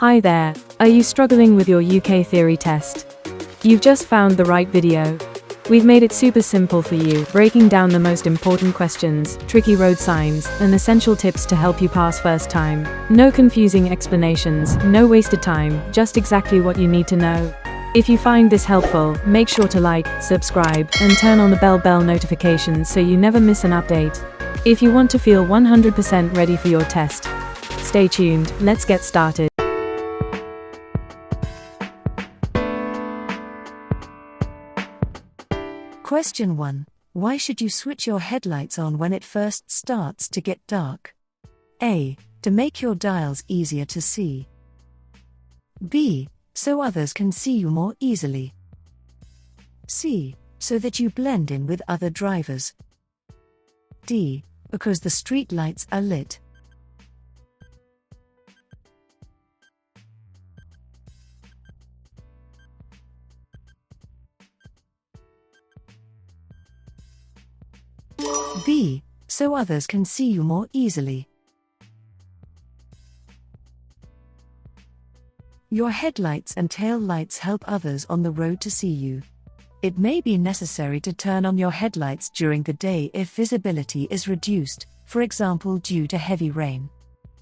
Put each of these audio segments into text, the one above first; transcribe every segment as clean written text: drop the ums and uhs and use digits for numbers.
Hi there, are you struggling with your UK theory test? You've just found the right video. We've made it super simple for you, breaking down the most important questions, tricky road signs, and essential tips to help you pass first time. No confusing explanations, no wasted time, just exactly what you need to know. If you find this helpful, make sure to like, subscribe, and turn on the bell notifications so you never miss an update. If you want to feel 100% ready for your test, stay tuned, let's get started. Question 1. Why should you switch your headlights on when it first starts to get dark? A. To make your dials easier to see. B. So others can see you more easily. C. So that you blend in with other drivers. D. Because the street lights are lit. B. So others can see you more easily. Your headlights and tail lights help others on the road to see you. It may be necessary to turn on your headlights during the day if visibility is reduced, for example due to heavy rain.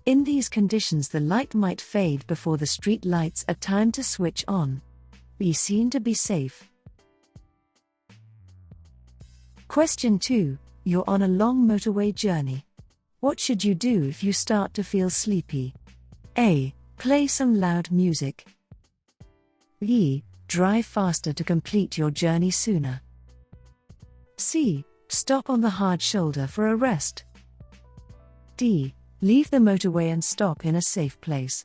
In these conditions the light might fade before the street lights are timed to switch on. Be seen to be safe. Question 2. You're on a long motorway journey. What should you do if you start to feel sleepy? A. Play some loud music. B. Drive faster to complete your journey sooner. C. Stop on the hard shoulder for a rest. D. Leave the motorway and stop in a safe place.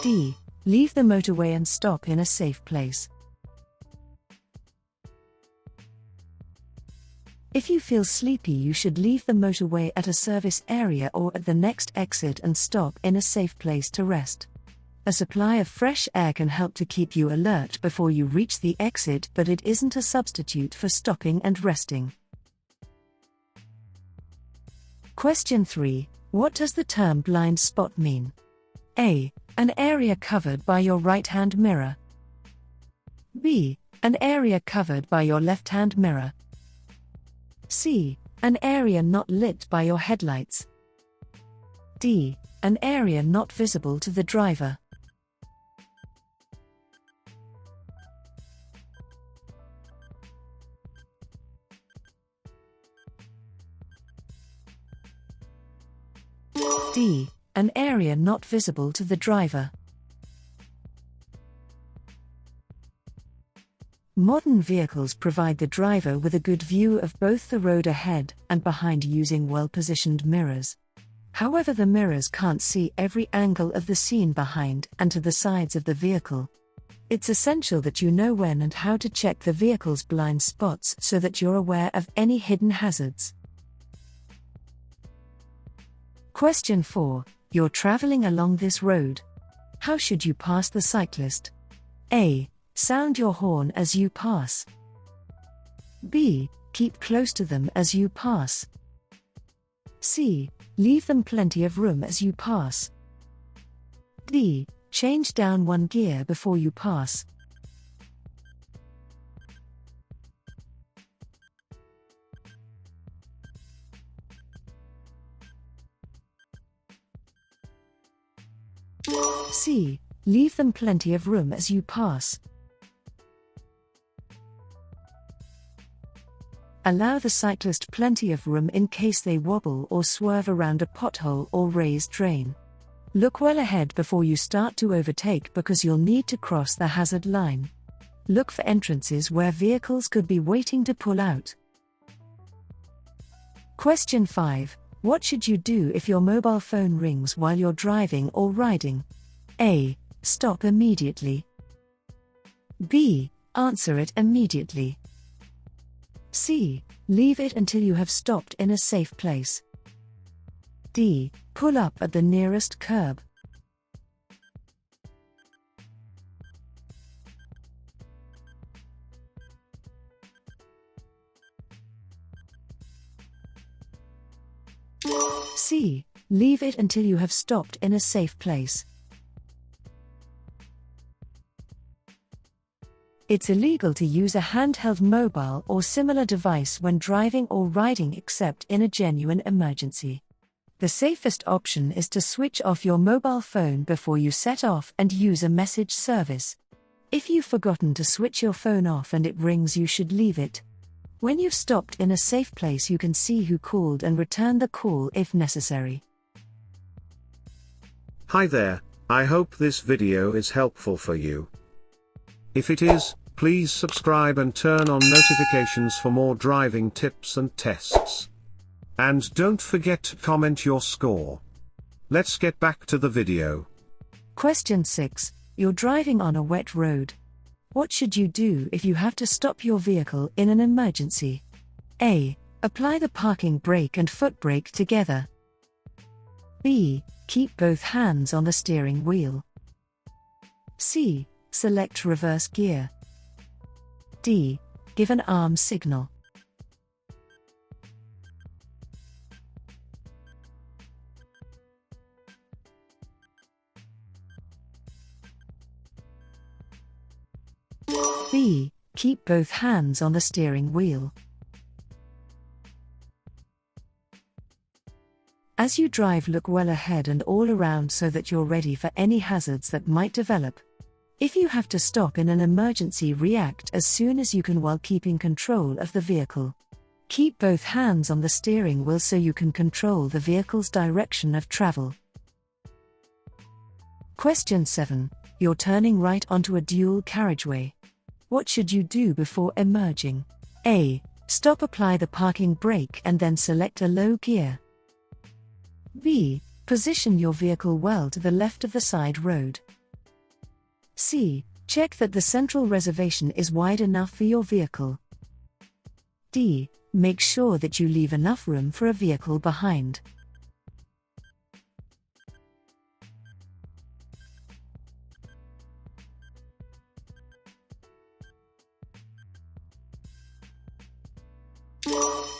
D. Leave the motorway and stop in a safe place. If you feel sleepy, you should leave the motorway at a service area or at the next exit and stop in a safe place to rest. A supply of fresh air can help to keep you alert before you reach the exit, but it isn't a substitute for stopping and resting. Question 3. What does the term blind spot mean? A. An area covered by your right-hand mirror. B. An area covered by your left-hand mirror. C. An area not lit by your headlights. D. An area not visible to the driver. D. An area not visible to the driver. Modern vehicles provide the driver with a good view of both the road ahead and behind using well-positioned mirrors. However, the mirrors can't see every angle of the scene behind and to the sides of the vehicle. It's essential that you know when and how to check the vehicle's blind spots so that you're aware of any hidden hazards. Question 4. You're traveling along this road. How should you pass the cyclist? A. Sound your horn as you pass. B. Keep close to them as you pass. C. Leave them plenty of room as you pass. D. Change down one gear before you pass. C. Leave them plenty of room as you pass. Allow the cyclist plenty of room in case they wobble or swerve around a pothole or raised drain. Look well ahead before you start to overtake because you'll need to cross the hazard line. Look for entrances where vehicles could be waiting to pull out. Question 5. What should you do if your mobile phone rings while you're driving or riding? A. Stop immediately. B. Answer it immediately. C. Leave it until you have stopped in a safe place. D. Pull up at the nearest curb. C. Leave it until you have stopped in a safe place. It's illegal to use a handheld mobile or similar device when driving or riding except in a genuine emergency. The safest option is to switch off your mobile phone before you set off and use a message service. If you've forgotten to switch your phone off and it rings, you should leave it. When you've stopped in a safe place, you can see who called and return the call if necessary. Hi there, I hope this video is helpful for you. If it is, please subscribe and turn on notifications for more driving tips and tests. And don't forget to comment your score. Let's get back to the video. Question 6. You're driving on a wet road. What should you do if you have to stop your vehicle in an emergency? A. Apply the parking brake and foot brake together. B. Keep both hands on the steering wheel. C. Select reverse gear. D. Give an arm signal. B. Keep both hands on the steering wheel. As you drive, look well ahead and all around so that you're ready for any hazards that might develop. If you have to stop in an emergency, react as soon as you can while keeping control of the vehicle. Keep both hands on the steering wheel so you can control the vehicle's direction of travel. Question 7. You're turning right onto a dual carriageway. What should you do before emerging? A. Stop, apply the parking brake and then select a low gear. B. Position your vehicle well to the left of the side road. C. Check that the central reservation is wide enough for your vehicle. D. Make sure that you leave enough room for a vehicle behind.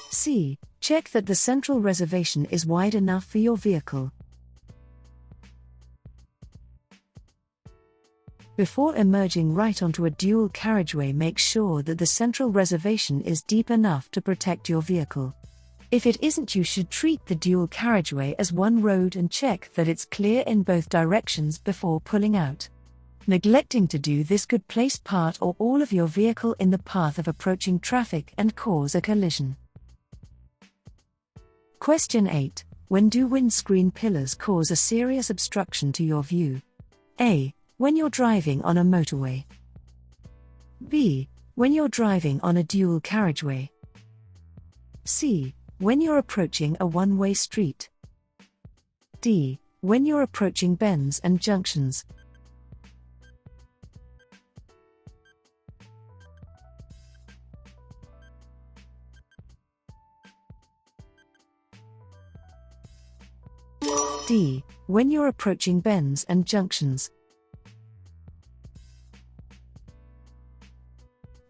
C. Check that the central reservation is wide enough for your vehicle. Before emerging right onto a dual carriageway, make sure that the central reservation is deep enough to protect your vehicle. If it isn't, you should treat the dual carriageway as one road and check that it's clear in both directions before pulling out. Neglecting to do this could place part or all of your vehicle in the path of approaching traffic and cause a collision. Question 8. When do windscreen pillars cause a serious obstruction to your view? A. When you're driving on a motorway. B. When you're driving on a dual carriageway. C. When you're approaching a one-way street. D. When you're approaching bends and junctions. D. When you're approaching bends and junctions.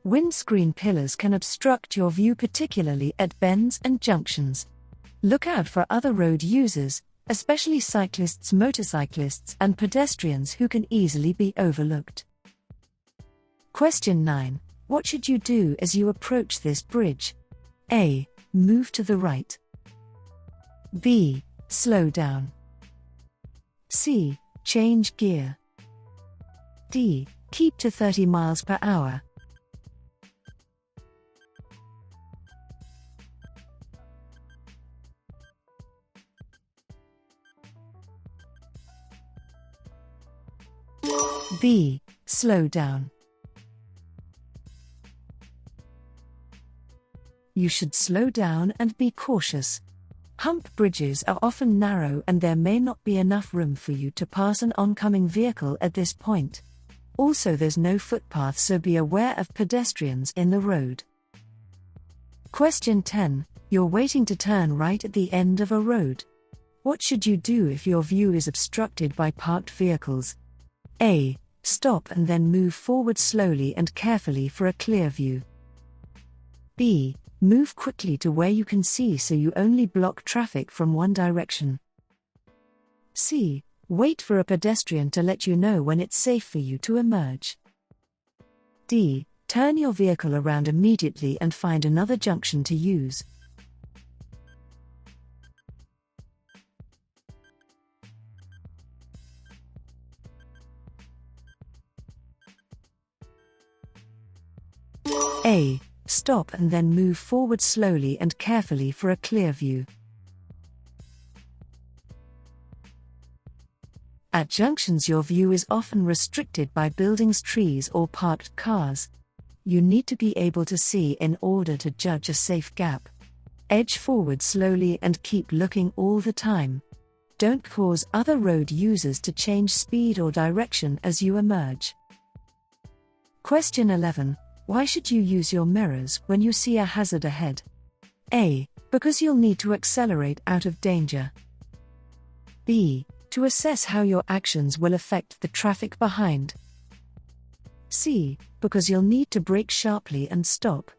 Windscreen pillars can obstruct your view, particularly at bends and junctions. Look out for other road users, especially cyclists, motorcyclists, and pedestrians who can easily be overlooked. Question 9. What should you do as you approach this bridge? A. Move to the right. B. Slow down. C. Change gear. D. Keep to 30 miles per hour. B. Slow down. You should slow down and be cautious. Hump bridges are often narrow and there may not be enough room for you to pass an oncoming vehicle at this point. Also, there's no footpath, so be aware of pedestrians in the road. Question 10. You're waiting to turn right at the end of a road. What should you do if your view is obstructed by parked vehicles? A. Stop and then move forward slowly and carefully for a clear view. B. Move quickly to where you can see so you only block traffic from one direction. C. Wait for a pedestrian to let you know when it's safe for you to emerge. D. Turn your vehicle around immediately and find another junction to use. A. Stop and then move forward slowly and carefully for a clear view. At junctions, your view is often restricted by buildings, trees, or parked cars. You need to be able to see in order to judge a safe gap. Edge forward slowly and keep looking all the time. Don't cause other road users to change speed or direction as you emerge. Question 11. Why should you use your mirrors when you see a hazard ahead? A. Because you'll need to accelerate out of danger. B. To assess how your actions will affect the traffic behind. C. Because you'll need to brake sharply and stop.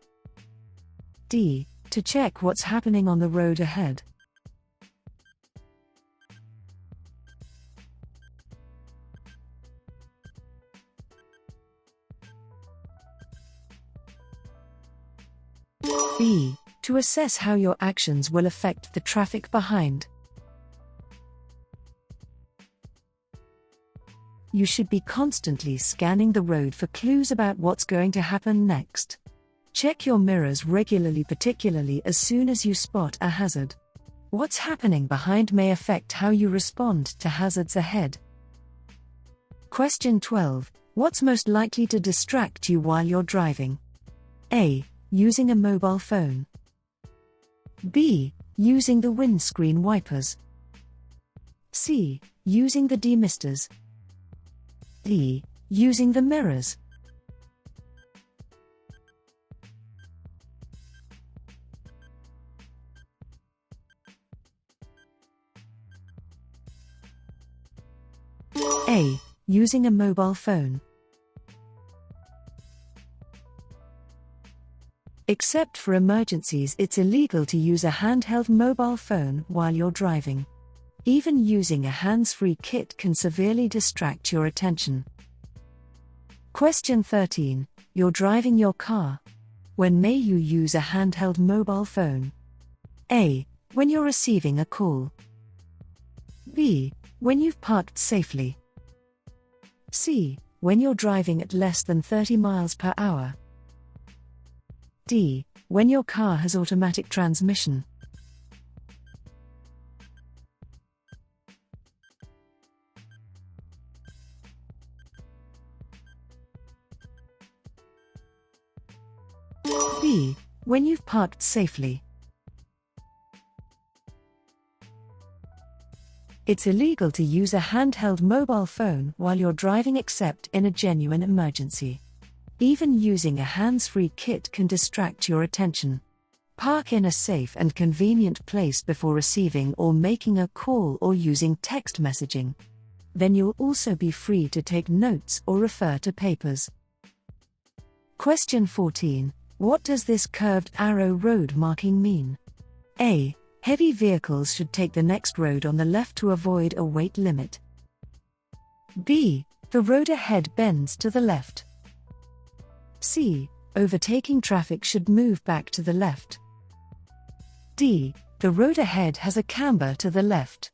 D. To check what's happening on the road ahead. B. To assess how your actions will affect the traffic behind. You should be constantly scanning the road for clues about what's going to happen next. Check your mirrors regularly, particularly as soon as you spot a hazard. What's happening behind may affect how you respond to hazards ahead. Question 12. What's most likely to distract you while you're driving? A. Using a mobile phone. B. Using the windscreen wipers. C. Using the demisters. D. Using the mirrors. A. Using a mobile phone. Except for emergencies, it's illegal to use a handheld mobile phone while you're driving. Even using a hands-free kit can severely distract your attention. Question 13. You're driving your car. When may you use a handheld mobile phone? A. When you're receiving a call. B. When you've parked safely. C. When you're driving at less than 30 miles per hour. D. When your car has automatic transmission. B. When you've parked safely. It's illegal to use a handheld mobile phone while you're driving except in a genuine emergency. Even using a hands-free kit can distract your attention. Park in a safe and convenient place before receiving or making a call or using text messaging. Then you'll also be free to take notes or refer to papers. Question 14. What does this curved arrow road marking mean? A. Heavy vehicles should take the next road on the left to avoid a weight limit. B. The road ahead bends to the left. C. Overtaking traffic should move back to the left. D. The road ahead has a camber to the left.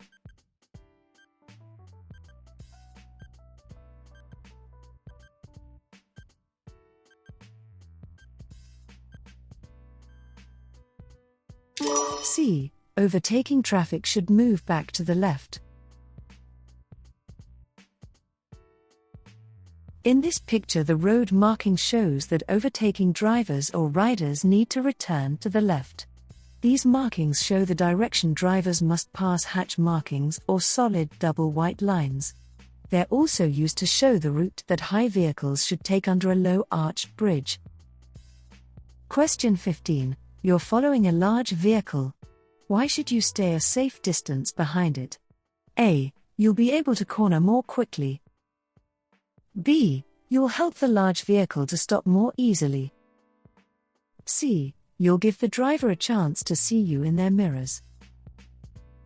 C. Overtaking traffic should move back to the left. In this picture, the road marking shows that overtaking drivers or riders need to return to the left. These markings show the direction drivers must pass hatch markings or solid double white lines. They're also used to show the route that high vehicles should take under a low arched bridge. Question 15. You're following a large vehicle. Why should you stay a safe distance behind it? A. You'll be able to corner more quickly. B. You'll help the large vehicle to stop more easily. C. You'll give the driver a chance to see you in their mirrors.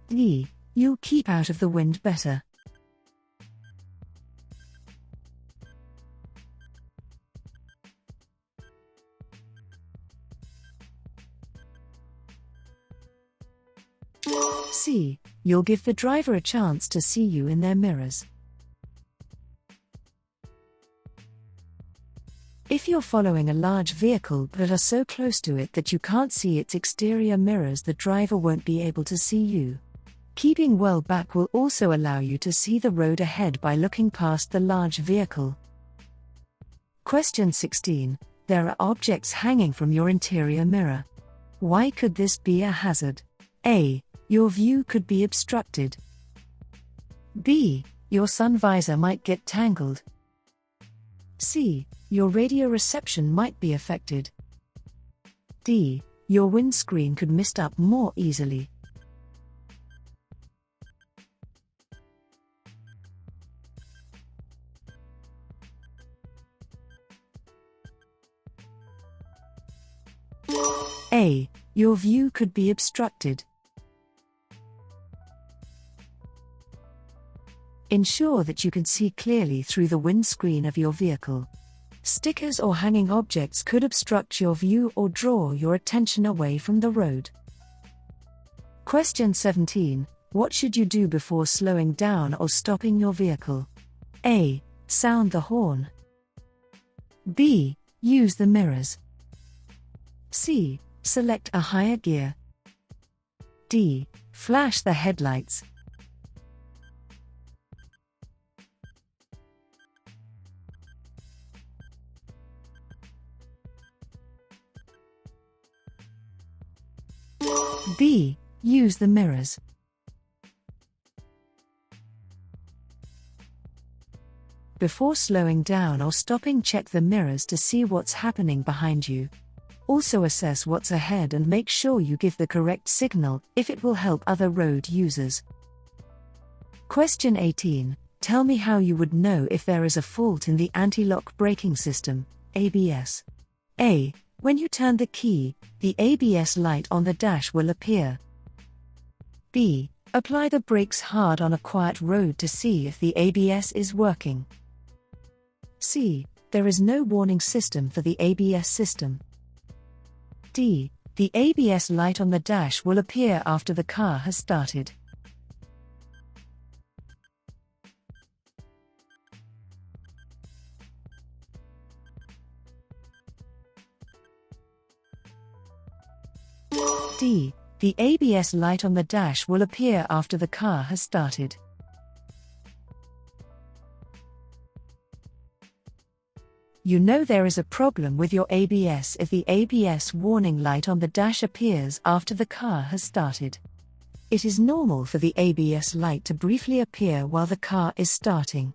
D. You'll keep out of the wind better. C. You'll give the driver a chance to see you in their mirrors. If you're following a large vehicle but are so close to it that you can't see its exterior mirrors, the driver won't be able to see you. Keeping well back will also allow you to see the road ahead by looking past the large vehicle. Question 16. There are objects hanging from your interior mirror. Why could this be a hazard? A. Your view could be obstructed. B. Your sun visor might get tangled. C. Your radio reception might be affected. D. Your windscreen could mist up more easily. A. Your view could be obstructed. Ensure that you can see clearly through the windscreen of your vehicle. Stickers or hanging objects could obstruct your view or draw your attention away from the road. Question 17. What should you do before slowing down or stopping your vehicle? A. Sound the horn. B. Use the mirrors. C. Select a higher gear. D. Flash the headlights. B. Use the mirrors. Before slowing down or stopping, check the mirrors to see what's happening behind you. Also assess what's ahead and make sure you give the correct signal if it will help other road users. Question 18. Tell me how you would know if there is a fault in the anti-lock braking system, ABS. A. When you turn the key, the ABS light on the dash will appear. B. Apply the brakes hard on a quiet road to see if the ABS is working. C. There is no warning system for the ABS system. D. The ABS light on the dash will appear after the car has started. D. The ABS light on the dash will appear after the car has started. You know there is a problem with your ABS if the ABS warning light on the dash appears after the car has started. It is normal for the ABS light to briefly appear while the car is starting.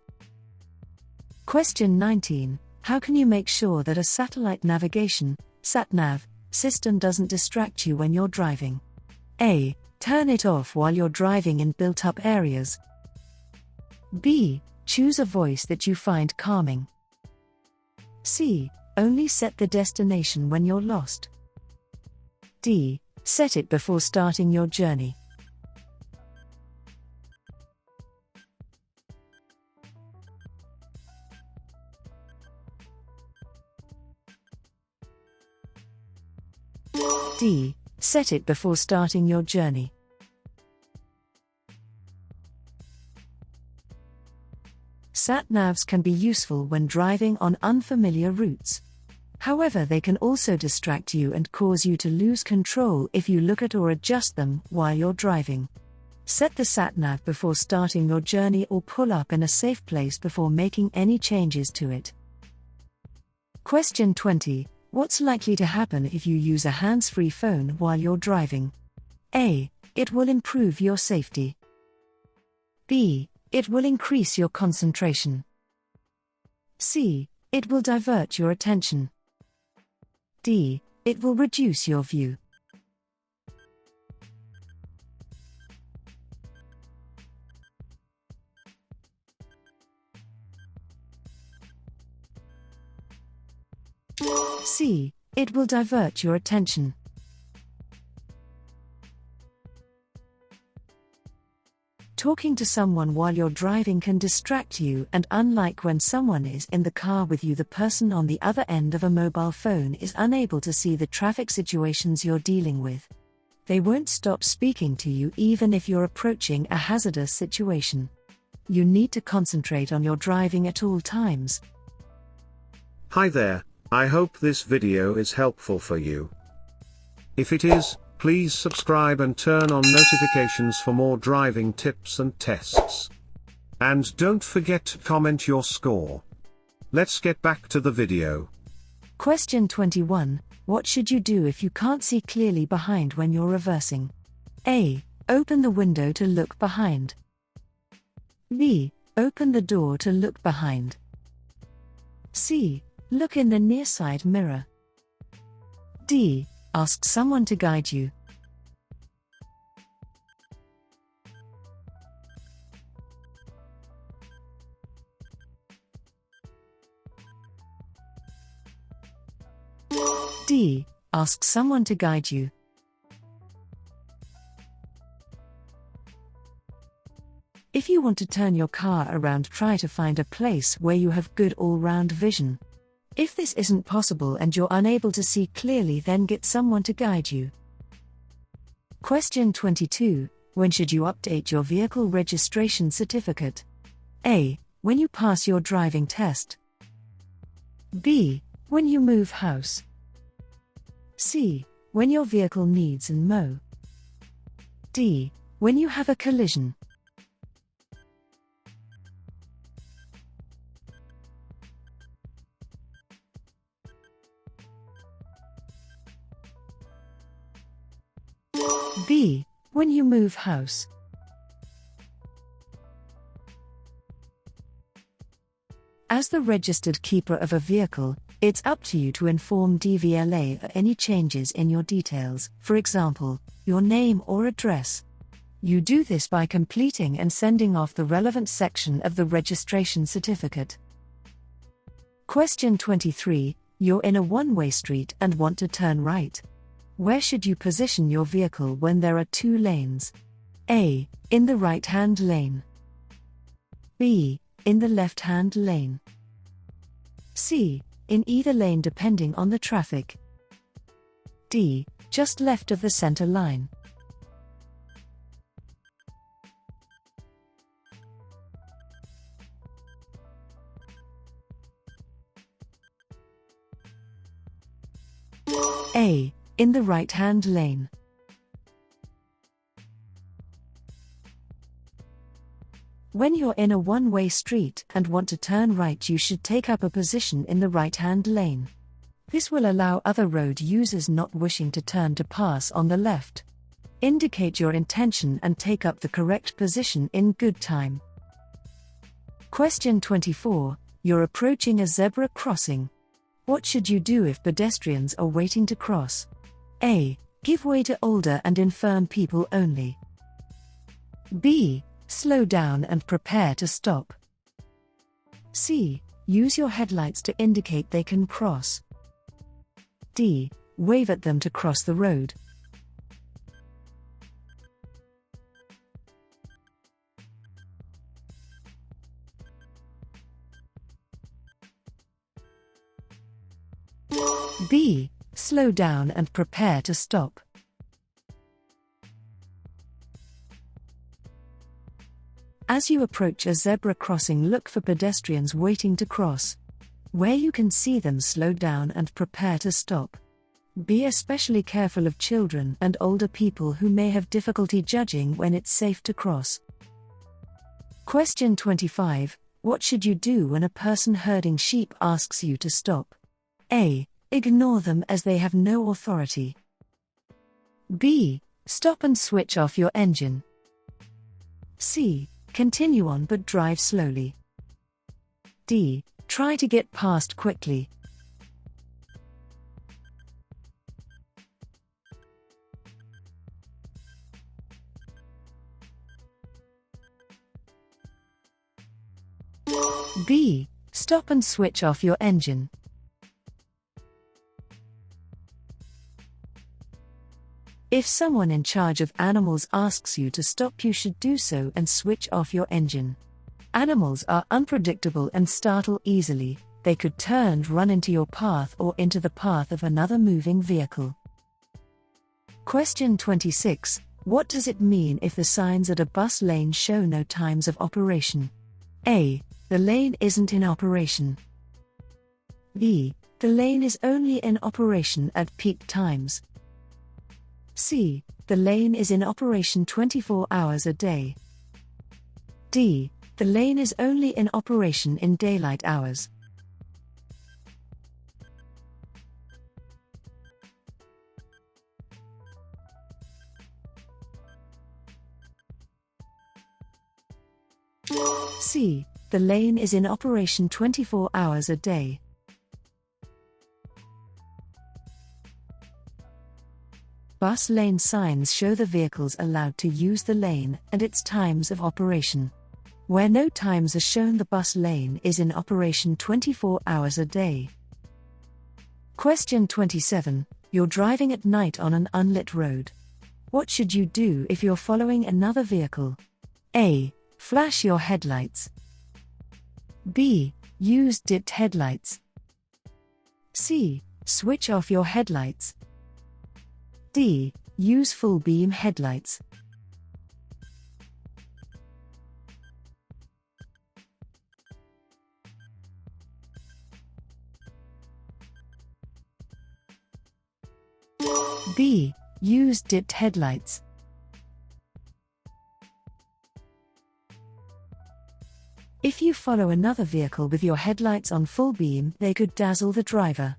Question 19. How can you make sure that a satellite navigation, SatNav, system doesn't distract you when you're driving? A. Turn it off while you're driving in built-up areas. B. Choose a voice that you find calming. C. Only set the destination when you're lost. D. Set it before starting your journey. D. Set it before starting your journey. Sat-navs can be useful when driving on unfamiliar routes. However, they can also distract you and cause you to lose control if you look at or adjust them while you're driving. Set the sat-nav before starting your journey or pull up in a safe place before making any changes to it. Question 20. What's likely to happen if you use a hands-free phone while you're driving? A. It will improve your safety. B. It will increase your concentration. C. It will divert your attention. D. It will reduce your view. C. It will divert your attention. Talking to someone while you're driving can distract you, and unlike when someone is in the car with you, the person on the other end of a mobile phone is unable to see the traffic situations you're dealing with. They won't stop speaking to you even if you're approaching a hazardous situation. You need to concentrate on your driving at all times. Hi there, I hope this video is helpful for you. If it is, please subscribe and turn on notifications for more driving tips and tests. And don't forget to comment your score. Let's get back to the video. Question 21. What should you do if you can't see clearly behind when you're reversing? A. Open the window to look behind. B. Open the door to look behind. C. Look in the near side mirror. D. Ask someone to guide you. D. Ask someone to guide you. If you want to turn your car around, try to find a place where you have good all-round vision. If this isn't possible and you're unable to see clearly, then get someone to guide you. Question 22. When should you update your vehicle registration certificate? A. When you pass your driving test. B. When you move house. C. When your vehicle needs an mow. D. When you have a collision. B. When you move house. As the registered keeper of a vehicle, it's up to you to inform DVLA of any changes in your details, for example, your name or address. You do this by completing and sending off the relevant section of the registration certificate. Question 23. You're in a one-way street and want to turn right. Where should you position your vehicle when there are two lanes? A. In the right-hand lane. B. In the left-hand lane. C. In either lane depending on the traffic. D. Just left of the center line. A. In the right-hand lane. When you're in a one-way street and want to turn right, you should take up a position in the right-hand lane. This will allow other road users not wishing to turn to pass on the left. Indicate your intention and take up the correct position in good time. Question 24. You're approaching a zebra crossing. What should you do if pedestrians are waiting to cross? A. Give way to older and infirm people only. B. Slow down and prepare to stop. C. Use your headlights to indicate they can cross. D. Wave at them to cross the road. B. Slow down and prepare to stop. As you approach a zebra crossing, look for pedestrians waiting to cross. Where you can see them, slow down and prepare to stop. Be especially careful of children and older people who may have difficulty judging when it's safe to cross. Question 25. What should you do when a person herding sheep asks you to stop? A. Ignore them as they have no authority. B. Stop and switch off your engine. C. Continue on but drive slowly. D. Try to get past quickly. B. Stop and switch off your engine. If someone in charge of animals asks you to stop, you should do so and switch off your engine. Animals are unpredictable and startle easily. They could turn, run into your path or into the path of another moving vehicle. Question 26. What does it mean if the signs at a bus lane show no times of operation? A. The lane isn't in operation. B. The lane is only in operation at peak times. C. The lane is in operation 24 hours a day. D. The lane is only in operation in daylight hours. C. The lane is in operation 24 hours a day. Bus lane signs show the vehicles allowed to use the lane and its times of operation. Where no times are shown, the bus lane is in operation 24 hours a day. Question 27. You're driving at night on an unlit road. What should you do if you're following another vehicle? A. Flash your headlights. B. Use dipped headlights. C. Switch off your headlights. D. Use full beam headlights. B. Use dipped headlights. If you follow another vehicle with your headlights on full beam, they could dazzle the driver.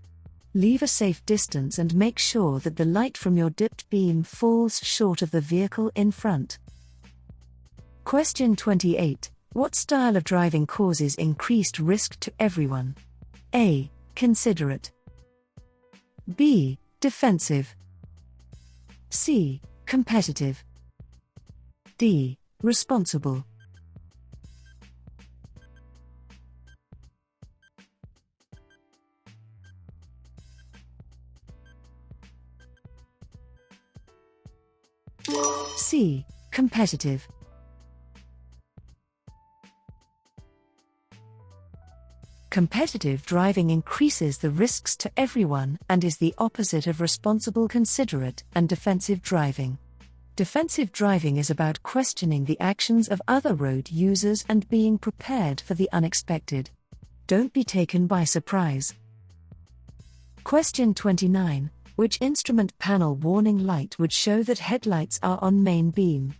Leave a safe distance and make sure that the light from your dipped beam falls short of the vehicle in front. Question 28. What style of driving causes increased risk to everyone? A. Considerate. B. Defensive. C. Competitive. D. Responsible. C. Competitive. Competitive driving increases the risks to everyone and is the opposite of responsible, considerate, and defensive driving. Defensive driving is about questioning the actions of other road users and being prepared for the unexpected. Don't be taken by surprise. Question 29. Which instrument panel warning light would show that headlights are on main beam?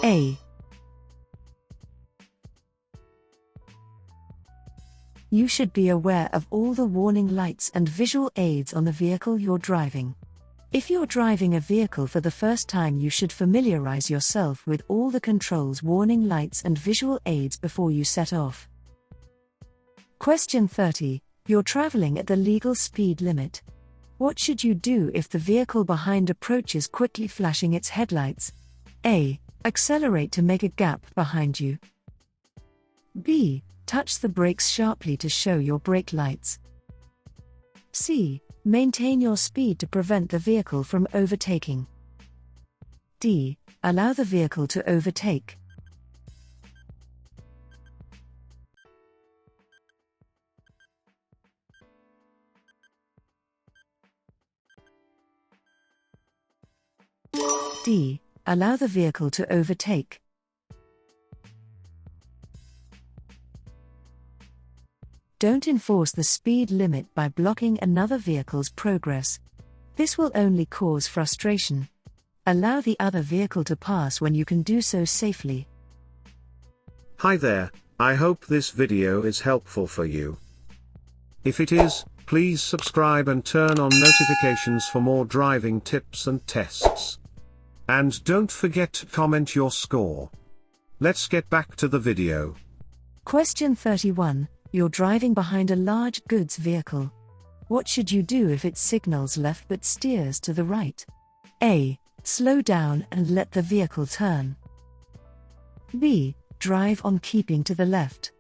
A. You should be aware of all the warning lights and visual aids on the vehicle you're driving. If you're driving a vehicle for the first time, you should familiarize yourself with all the controls, warning lights and visual aids before you set off. Question 30. You're traveling at the legal speed limit. What should you do if the vehicle behind approaches quickly, flashing its headlights? A. Accelerate to make a gap behind you. B. Touch the brakes sharply to show your brake lights. C. Maintain your speed to prevent the vehicle from overtaking. D. Allow the vehicle to overtake. D. Allow the vehicle to overtake. Don't enforce the speed limit by blocking another vehicle's progress. This will only cause frustration. Allow the other vehicle to pass when you can do so safely. Hi there, I hope this video is helpful for you. If it is, please subscribe and turn on notifications for more driving tips and tests. And don't forget to comment your score. Let's get back to the video. Question 31. You're driving behind a large goods vehicle. What should you do if it signals left but steers to the right? A. Slow down and let the vehicle turn. B. Drive on keeping to the left.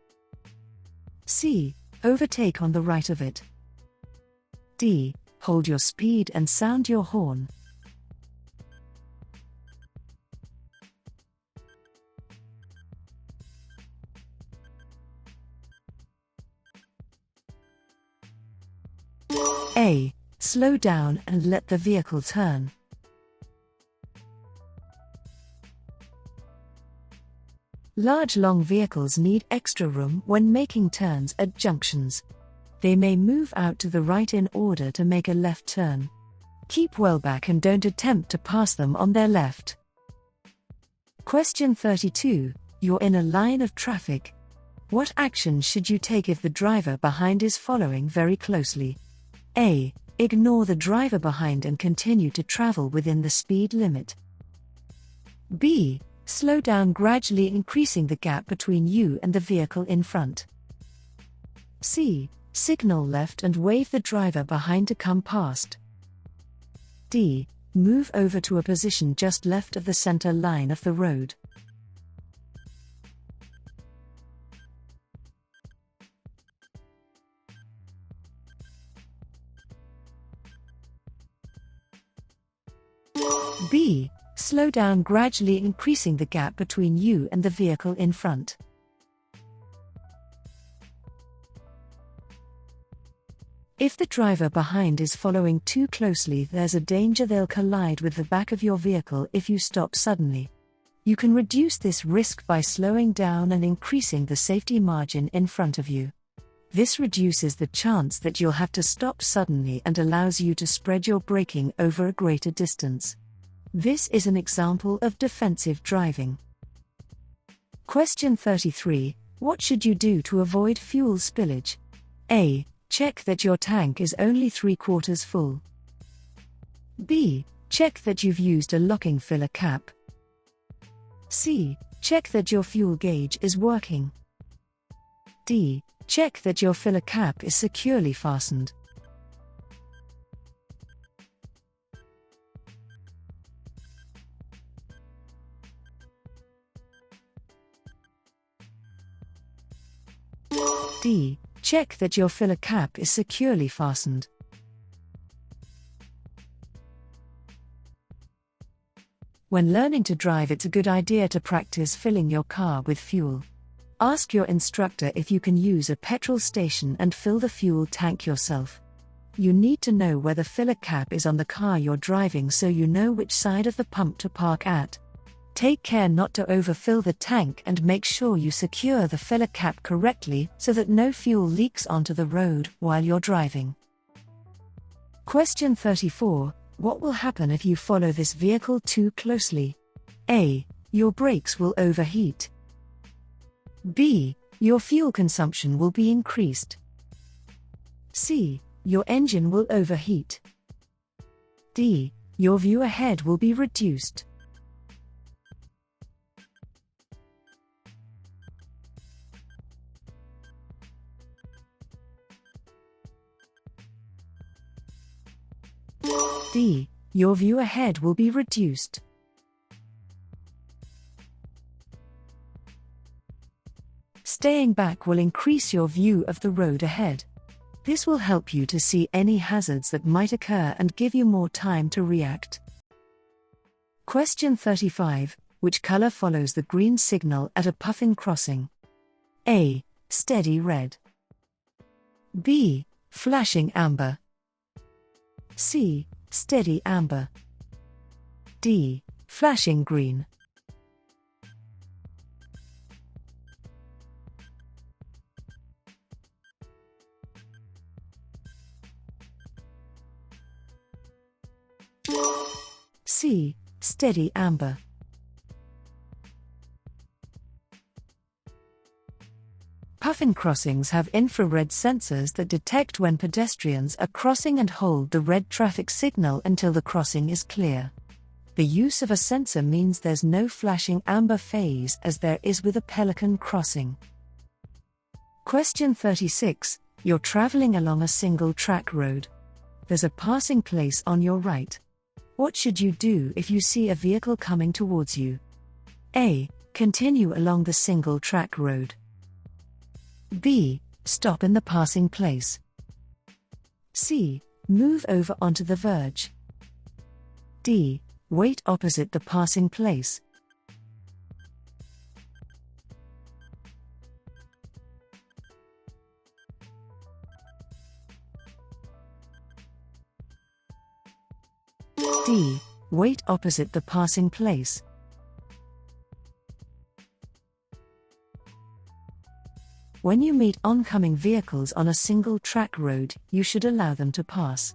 C. Overtake on the right of it. D. Hold your speed and sound your horn. A. Slow down and let the vehicle turn. Large long vehicles need extra room when making turns at junctions. They may move out to the right in order to make a left turn. Keep well back and don't attempt to pass them on their left. Question 32. You're in a line of traffic. What action should you take if the driver behind is following very closely? A. Ignore the driver behind and continue to travel within the speed limit. B. Slow down, gradually increasing the gap between you and the vehicle in front. C. Signal left and wave the driver behind to come past. D. Move over to a position just left of the center line of the road. B. Slow down, gradually increasing the gap between you and the vehicle in front. If the driver behind is following too closely, there's a danger they'll collide with the back of your vehicle if you stop suddenly. You can reduce this risk by slowing down and increasing the safety margin in front of you. This reduces the chance that you'll have to stop suddenly and allows you to spread your braking over a greater distance. This is an example of defensive driving. Question 33. What should you do to avoid fuel spillage? A. Check that your tank is only 3/4 full. B. Check that you've used a locking filler cap. C. Check that your fuel gauge is working. D. Check that your filler cap is securely fastened. D. Check that your filler cap is securely fastened. When learning to drive, it's a good idea to practice filling your car with fuel. Ask your instructor if you can use a petrol station and fill the fuel tank yourself. You need to know where the filler cap is on the car you're driving so you know which side of the pump to park at. Take care not to overfill the tank and make sure you secure the filler cap correctly so that no fuel leaks onto the road while you're driving. Question 34. What will happen if you follow this vehicle too closely? A. Your brakes will overheat. B. Your fuel consumption will be increased. C. Your engine will overheat. D. Your view ahead will be reduced. D. Your view ahead will be reduced. Staying back will increase your view of the road ahead. This will help you to see any hazards that might occur and give you more time to react. Question 35. Which color follows the green signal at a puffin crossing? A. Steady red. B. Flashing amber. C. Steady amber. D. Flashing green. C. Steady amber. Puffin crossings have infrared sensors that detect when pedestrians are crossing and hold the red traffic signal until the crossing is clear. The use of a sensor means there's no flashing amber phase as there is with a pelican crossing. Question 36. You're traveling along a single-track road. There's a passing place on your right. What should you do if you see a vehicle coming towards you? A. Continue along the single-track road. B. Stop in the passing place. C. Move over onto the verge. D. Wait opposite the passing place. D. Wait opposite the passing place. When you meet oncoming vehicles on a single-track road, you should allow them to pass.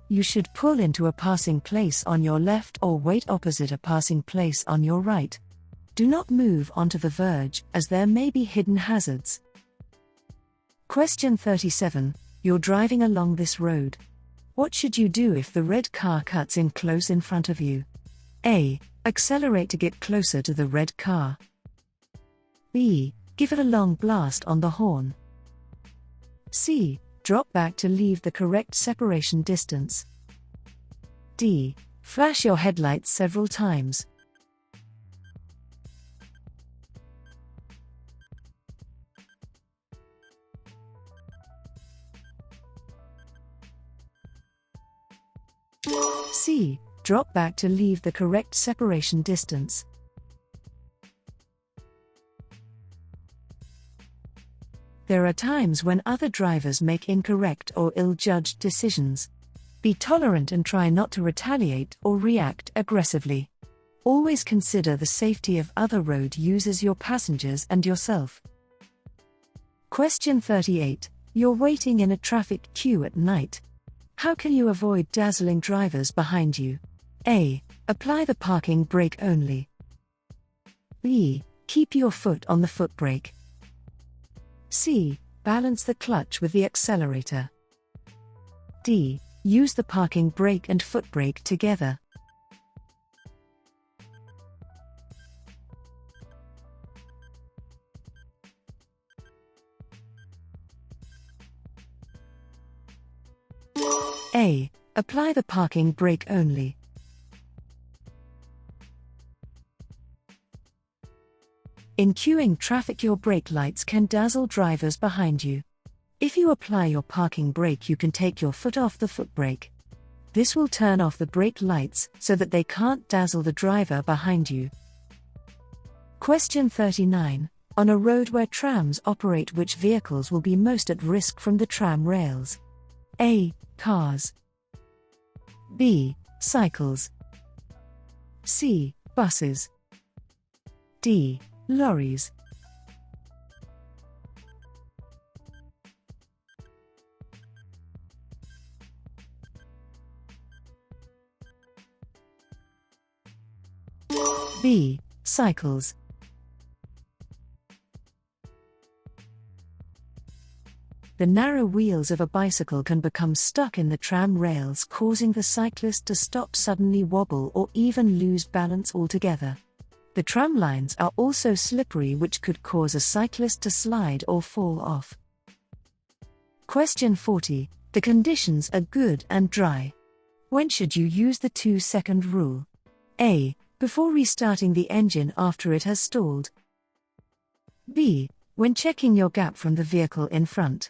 You should pull into a passing place on your left or wait opposite a passing place on your right. Do not move onto the verge, as there may be hidden hazards. Question 37. You're driving along this road. What should you do if the red car cuts in close in front of you? A. Accelerate to get closer to the red car. B. Give it a long blast on the horn. C. Drop back to leave the correct separation distance. D. Flash your headlights several times. C. Drop back to leave the correct separation distance. There are times when other drivers make incorrect or ill-judged decisions. Be tolerant and try not to retaliate or react aggressively. Always consider the safety of other road users, your passengers, and yourself. Question 38. You're waiting in a traffic queue at night. How can you avoid dazzling drivers behind you? A. Apply the parking brake only. B. Keep your foot on the foot brake. C. Balance the clutch with the accelerator. D. Use the parking brake and foot brake together. A. Apply the parking brake only. In queuing traffic, your brake lights can dazzle drivers behind you. If you apply your parking brake, you can take your foot off the foot brake. This will turn off the brake lights so that they can't dazzle the driver behind you. Question 39. On a road where trams operate, which vehicles will be most at risk from the tram rails? A. Cars. B. Cycles. C. Buses. D. Lorries. B. Cycles. The narrow wheels of a bicycle can become stuck in the tram rails, causing the cyclist to stop, suddenly wobble, or even lose balance altogether. The tram lines are also slippery, which could cause a cyclist to slide or fall off. Question 40. The conditions are good and dry. When should you use the 2-second rule? A. Before restarting the engine after it has stalled. B. When checking your gap from the vehicle in front.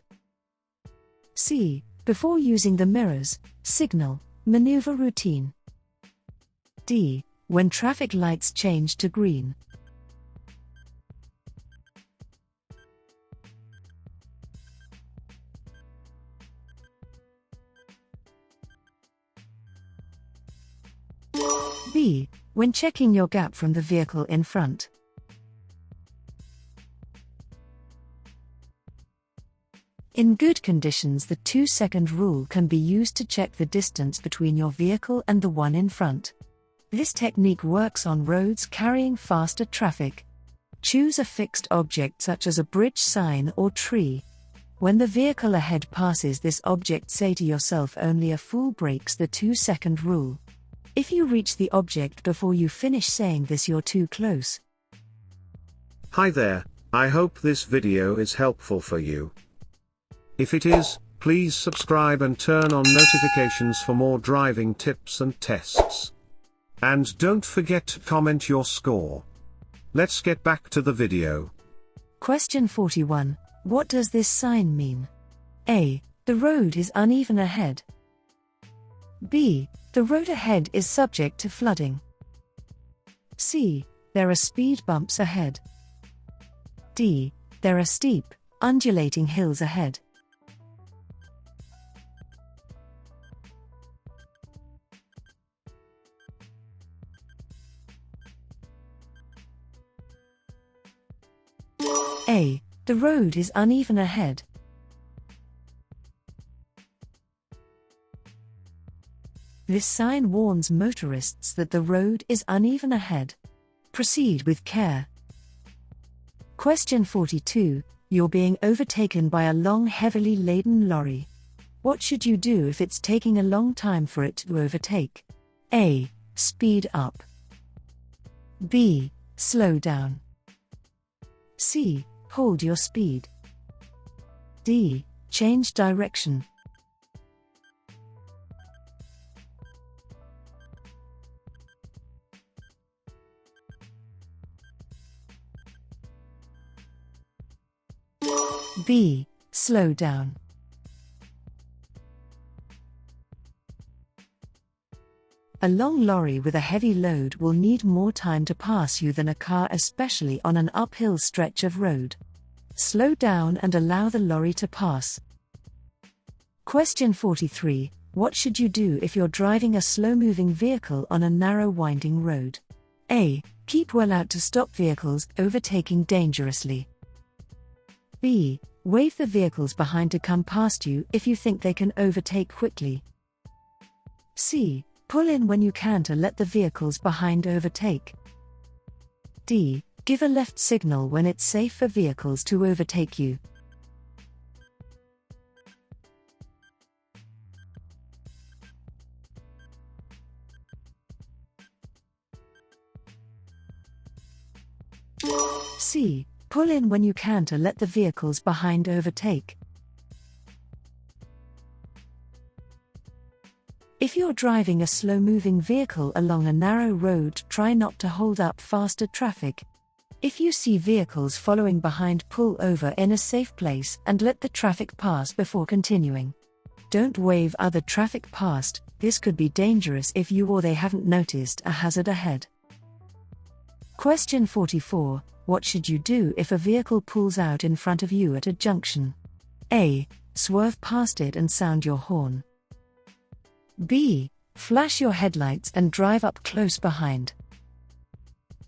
C. Before using the mirrors, signal, maneuver routine. D. When traffic lights change to green. B. When checking your gap from the vehicle in front. In good conditions, the 2-second rule can be used to check the distance between your vehicle and the one in front. This technique works on roads carrying faster traffic. Choose a fixed object such as a bridge sign or tree. When the vehicle ahead passes this object, say to yourself, only a fool breaks the 2-second rule. If you reach the object before you finish saying this, you're too close. Hi there, I hope this video is helpful for you. If it is, please subscribe and turn on notifications for more driving tips and tests. And don't forget to comment your score. Let's get back to the video. Question 41. What does this sign mean? A. The road is uneven ahead. B. The road ahead is subject to flooding. C. There are speed bumps ahead. D. There are steep, undulating hills ahead. A. The road is uneven ahead. This sign warns motorists that the road is uneven ahead. Proceed with care. Question 42. You're being overtaken by a long, heavily laden lorry. What should you do if it's taking a long time for it to overtake? A. Speed up. B. Slow down. C. Hold your speed. D. Change direction. B. Slow down. A long lorry with a heavy load will need more time to pass you than a car, especially on an uphill stretch of road. Slow down and allow the lorry to pass. Question 43. What should you do if you're driving a slow-moving vehicle on a narrow winding road? A. Keep well out to stop vehicles overtaking dangerously. B. Wave the vehicles behind to come past you if you think they can overtake quickly. C. Pull in when you can to let the vehicles behind overtake. D. Give a left signal when it's safe for vehicles to overtake you. C. Pull in when you can to let the vehicles behind overtake. If you're driving a slow-moving vehicle along a narrow road, try not to hold up faster traffic. If you see vehicles following behind, pull over in a safe place and let the traffic pass before continuing. Don't wave other traffic past, this could be dangerous if you or they haven't noticed a hazard ahead. Question 44. What should you do if a vehicle pulls out in front of you at a junction? A. Swerve past it and sound your horn. B. Flash your headlights and drive up close behind.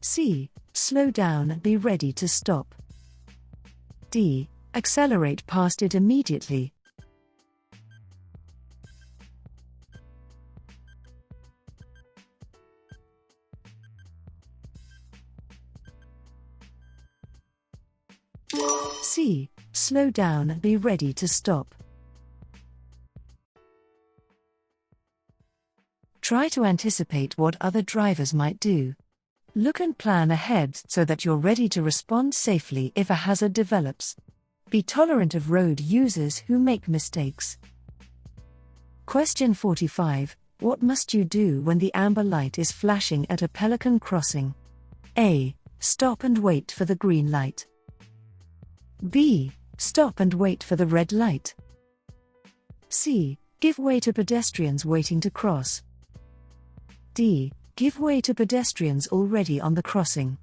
C. Slow down and be ready to stop. D. Accelerate past it immediately. C. Slow down and be ready to stop. Try to anticipate what other drivers might do. Look and plan ahead so that you're ready to respond safely if a hazard develops. Be tolerant of road users who make mistakes. Question 45. What must you do when the amber light is flashing at a pelican crossing? A. Stop and wait for the green light. B. Stop and wait for the red light. C. Give way to pedestrians waiting to cross. D. Give way to pedestrians already on the crossing.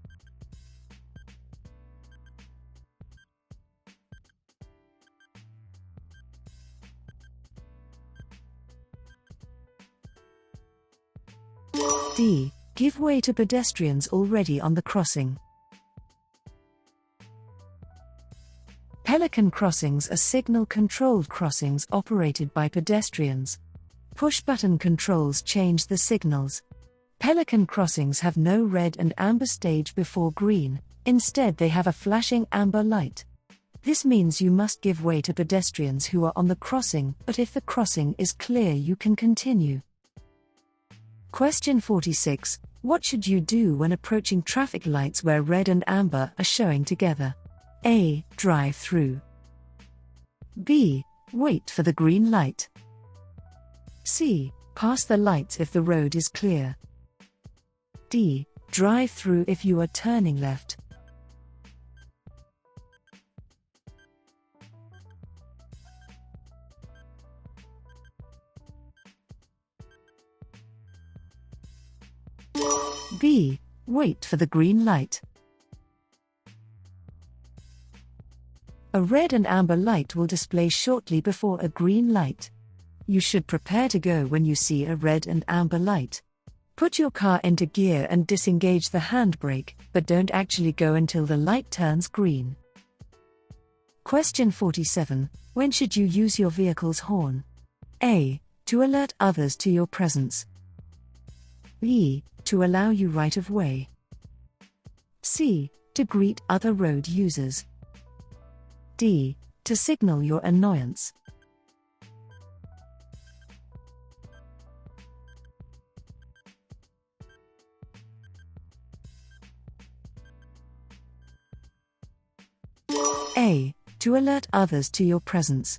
D. Give way to pedestrians already on the crossing. Pelican crossings are signal-controlled crossings operated by pedestrians. Push-button controls change the signals. Pelican crossings have no red and amber stage before green, instead they have a flashing amber light. This means you must give way to pedestrians who are on the crossing, but if the crossing is clear you can continue. Question 46. What should you do when approaching traffic lights where red and amber are showing together? A. Drive through. B. Wait for the green light. C. Pass the lights if the road is clear. D. drive through if you are turning left. B. Wait for the green light. A red and amber light will display shortly before a green light. You should prepare to go when you see a red and amber light. Put your car into gear and disengage the handbrake, but don't actually go until the light turns green. Question 47. When should you use your vehicle's horn? A. To alert others to your presence. B. To allow you right of way. C. To greet other road users. D. To signal your annoyance. A. To alert others to your presence.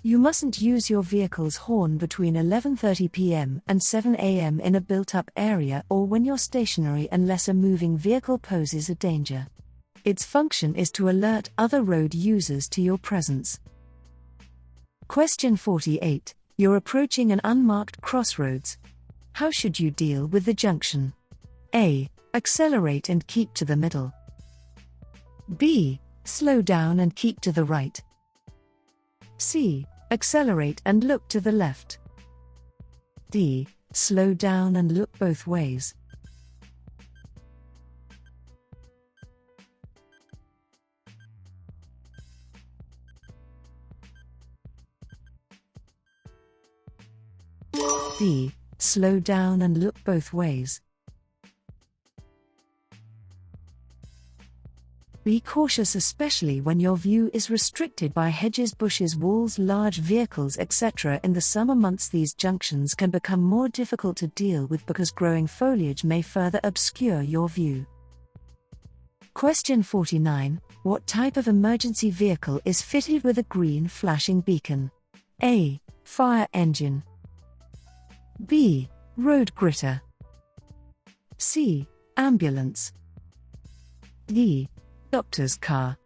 You mustn't use your vehicle's horn between 11:30 p.m. and 7 a.m. in a built-up area or when you're stationary unless a moving vehicle poses a danger. Its function is to alert other road users to your presence. Question 48. You're approaching an unmarked crossroads. How should you deal with the junction? A. Accelerate and keep to the middle. B. Slow down and keep to the right. C. Accelerate and look to the left. D. Slow down and look both ways. D. Slow down and look both ways. Be cautious, especially when your view is restricted by hedges, bushes, walls, large vehicles, etc. In the summer months, these junctions can become more difficult to deal with because growing foliage may further obscure your view. Question 49. What type of emergency vehicle is fitted with a green flashing beacon? A. Fire engine. B. Road gritter. C. Ambulance. D. Doctor's car.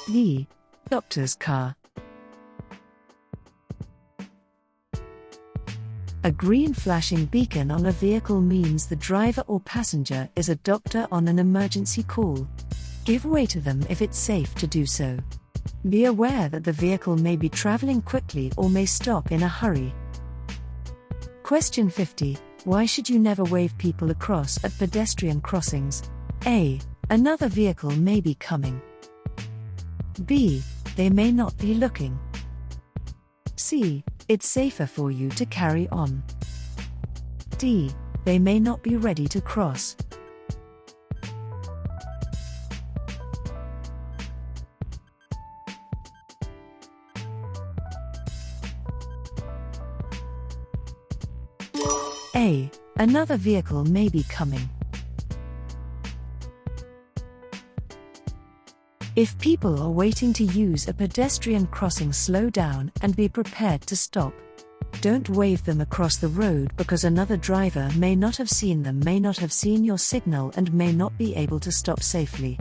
D. Doctor's car. A green flashing beacon on a vehicle means the driver or passenger is a doctor on an emergency call. Give way to them if it's safe to do so. Be aware that the vehicle may be traveling quickly or may stop in a hurry. Question 50. Why should you never wave people across at pedestrian crossings? A. Another vehicle may be coming. B. They may not be looking. C. It's safer for you to carry on. D. They may not be ready to cross. A. Another vehicle may be coming. If people are waiting to use a pedestrian crossing, slow down and be prepared to stop. Don't wave them across the road because another driver may not have seen them, may not have seen your signal, and may not be able to stop safely.